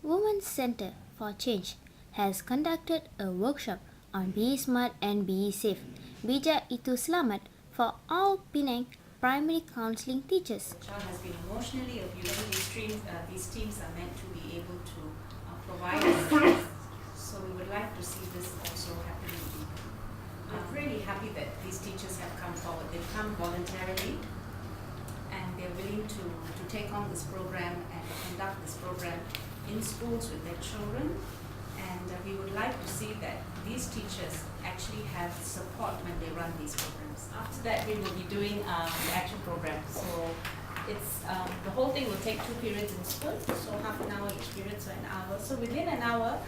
Women's Center for Change has conducted a workshop on Be Smart and Be Safe, Bijak Itu Selamat for all Penang primary counseling teachers. Child has been emotionally abused. These teams are meant to be able to provide us. So we would like to see this also happening. I'm really happy that these teachers have come forward. They've come voluntarily and they're willing to take on this program and conduct this program in schools with their children. And we would like to see that these teachers actually have support when they run these programs. After that, we will be doing the action program. So it's the whole thing will take 2 periods in school, so half an hour each period, so an hour. So within an hour,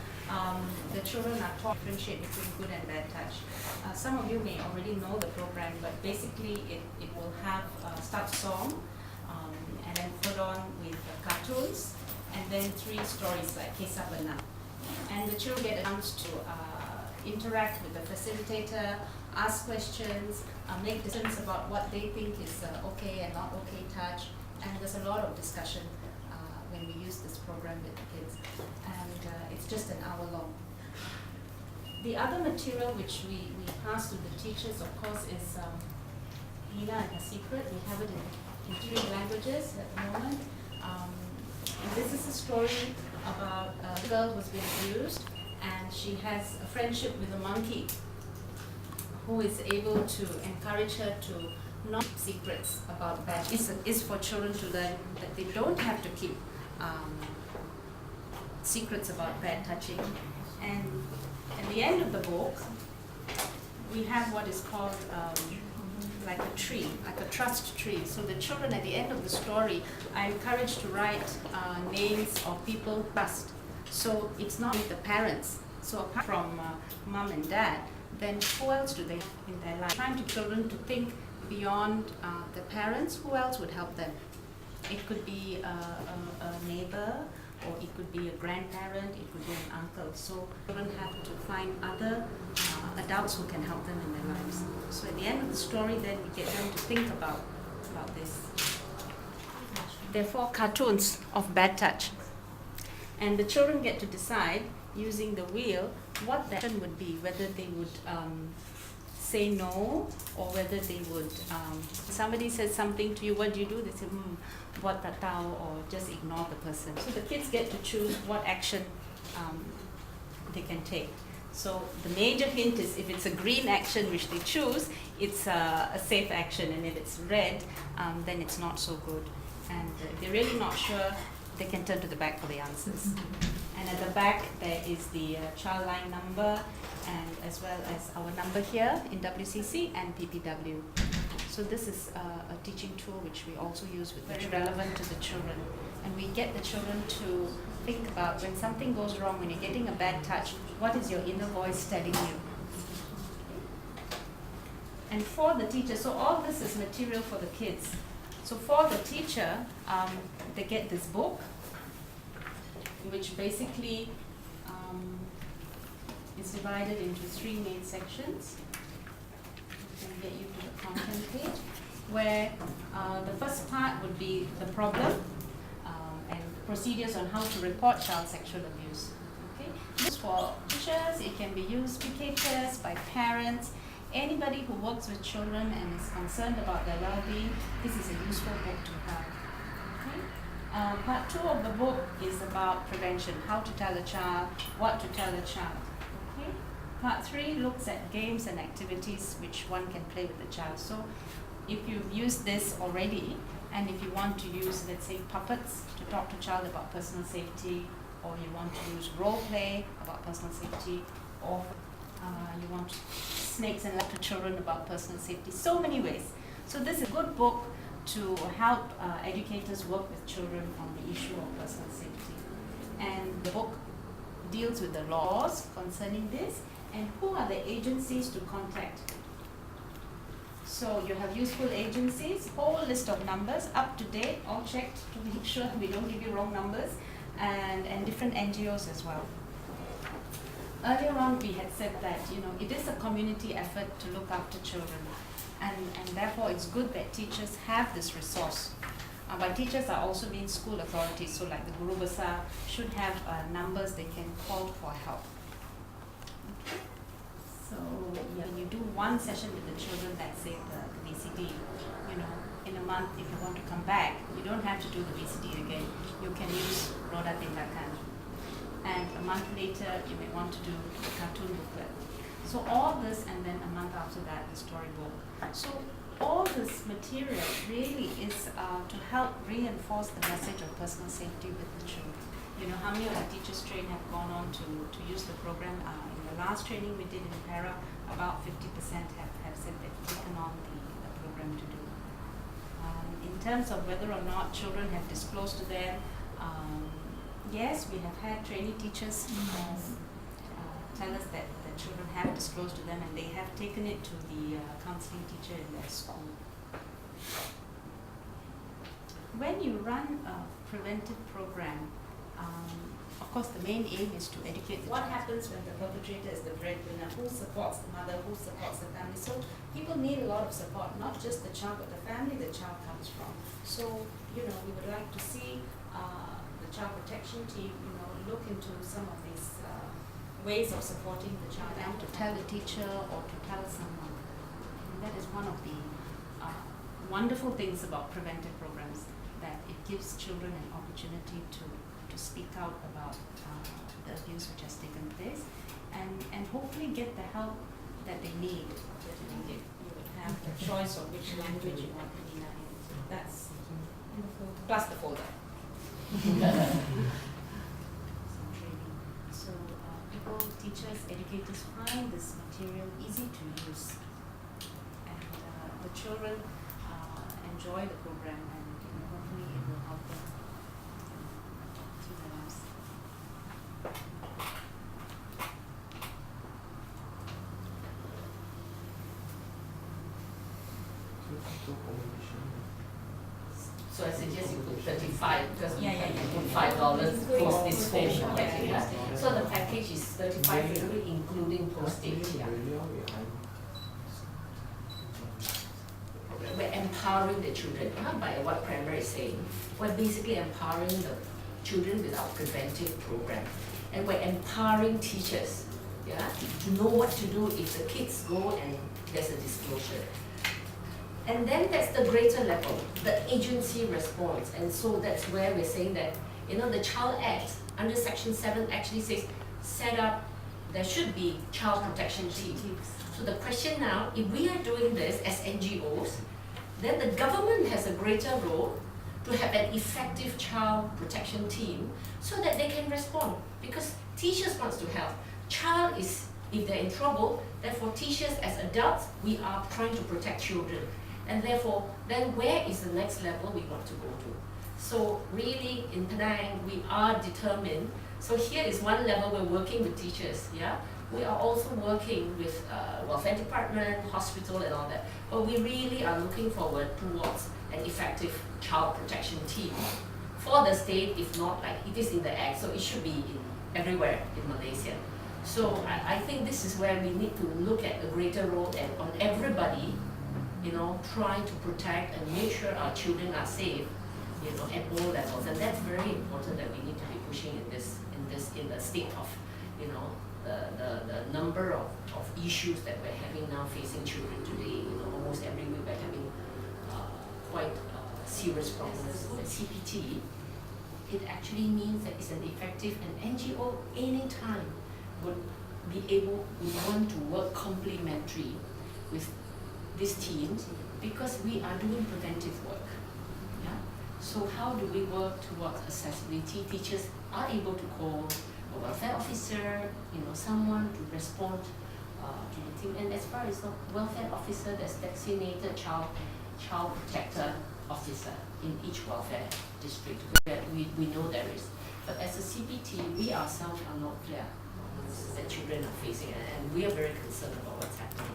the children are taught to differentiate between good and bad touch. Some of you may already know the program, but basically it will have start song and then followed on with cartoons and then 3 stories like Kisah Benar. And the children get a chance to interact with the facilitator, ask questions, make decisions about what they think is okay and not okay touch. And there's a lot of discussion when we use this program with the kids. And it's just an hour long. The other material which we pass to the teachers, of course, is Hina and Her Secret. We have it in 3 languages at the moment. And this is a story about a girl who's been abused, and she has a friendship with a monkey who is able to encourage her to not keep secrets about bad. It's for children to learn that they don't have to keep secrets about bad touching. And at the end of the book, we have what is called like a tree, like a trust tree. So the children at the end of the story are encouraged to write names of people who trust. So it's not with the parents. So apart from mom and dad, then who else do they have in their life? Trying to children to think beyond the parents, who else would help them? It could be a neighbor, or it could be a grandparent, it could be an uncle. So children have to find other adults who can help them in their lives. So at the end of the story, then we get them to think about this. There are 4 cartoons of bad touch. And the children get to decide, using the wheel, what the action would be, whether they would say no, or whether they would, somebody says something to you, what do you do? They say, buat tak tahu, or just ignore the person. So the kids get to choose what action they can take. So the major hint is if it's a green action which they choose, it's a safe action, and if it's red, then it's not so good. And if they're really not sure, they can turn to the back for the answers. And at the back there is the child line number, and as well as our number here in WCC and PPW. So this is a teaching tool which we also use with very relevant to the children. And we get the children to think about when something goes wrong, when you're getting a bad touch, what is your inner voice telling you? And for the teacher, so all this is material for the kids. So for the teacher, they get this book, which basically is divided into 3 main sections. Let me get you to the content page, where the first part would be the problem and procedures on how to report child sexual abuse. Okay, this is for teachers. It can be used educators, by parents, anybody who works with children and is concerned about their well-being. This is a useful book to have. Okay? Part 2 of the book is about prevention, how to tell a child, what to tell a child. Okay? Part 3 looks at games and activities which one can play with the child. So if you've used this already, and if you want to use, let's say, puppets to talk to a child about personal safety, or you want to use role play about personal safety, or you want snakes and ladder to children about personal safety, so many ways. So this is a good book to help educators work with children on the issue of personal safety. And the book deals with the laws concerning this and who are the agencies to contact. So you have useful agencies, whole list of numbers, up to date, all checked to make sure we don't give you wrong numbers, and different NGOs as well. Earlier on we had said that it is a community effort to look after children, and therefore it's good that teachers have this resource By teachers, I also mean school authorities, so like the Guru Besar should have numbers they can call for help. Okay. So when you do one session with the children, let's say the BCD, in a month if you want to come back, you don't have to do the BCD again. You can use Roda Tindakan. And a month later, you may want to do the cartoon booklet. So all this, and then a month after that, the storybook. So all this material really is to help reinforce the message of personal safety with the children. How many of the teachers trained have gone on to use the program? In the last training we did in Para, about 50% have said they've taken on the program to do. In terms of whether or not children have disclosed to them, yes, we have had trainee teachers tell us that the children have disclosed to them and they have taken it to the counseling teacher in their school. When you run a preventive program, of course the main aim is to educate what happens when the perpetrator is the breadwinner, who supports the mother, who supports the family. So people need a lot of support, not just the child but the family the child comes from. So we would like to see the child protection team look into some of these ways of supporting the child and to tell the teacher or to tell someone. And that is one of the wonderful things about preventive programs, that it gives children an opportunity to speak out about the abuse which has taken place and hopefully get the help that they need. You would have the choice of which language you want to be learning. That's plus the folder. Some training. So people, teachers, educators find this material easy to use, and the children enjoy the program, and hopefully it will help them through their lives. So I suggest you put 35 because Yeah. you put $5 plus this phone. Yeah. So the package is 35 ringgit including postage. Yeah. We're empowering the children, not by what Premier is saying. We're basically empowering the children with our preventive program. And we're empowering teachers, to know what to do if the kids go and there's a disclosure. And then that's the greater level, the agency response. And so that's where we're saying that, the Child Act under Section 7 actually says there should be child protection teams. So the question now, if we are doing this as NGOs, then the government has a greater role to have an effective child protection team so that they can respond. Because teachers want to help. Child is, if they're in trouble, therefore teachers as adults, we are trying to protect children. And therefore, then where is the next level we want to go to? So really, in Penang, we are determined. So here is one level we're working with teachers, We are also working with welfare department, hospital and all that. But we really are looking forward towards an effective child protection team for the state, if not like it is in the Act, so it should be everywhere in Malaysia. So I think this is where we need to look at the greater role and on everybody, trying to protect and make sure our children are safe, at all levels. And that's very important that we need to be pushing in the state of, the number of issues that we're having now facing children today. Almost every week we're having quite serious problems with CPT. It actually means that it's an effective, and NGO anytime would want to work complementary with these teams because we are doing preventive work. So how do we work towards accessibility? Teachers are able to call a welfare officer, someone to respond to the team. And as far as the welfare officer, there's designated child protector officer in each welfare district. We know there is. But as a CPT, we ourselves are not clear that children are facing, and we are very concerned about what's happening.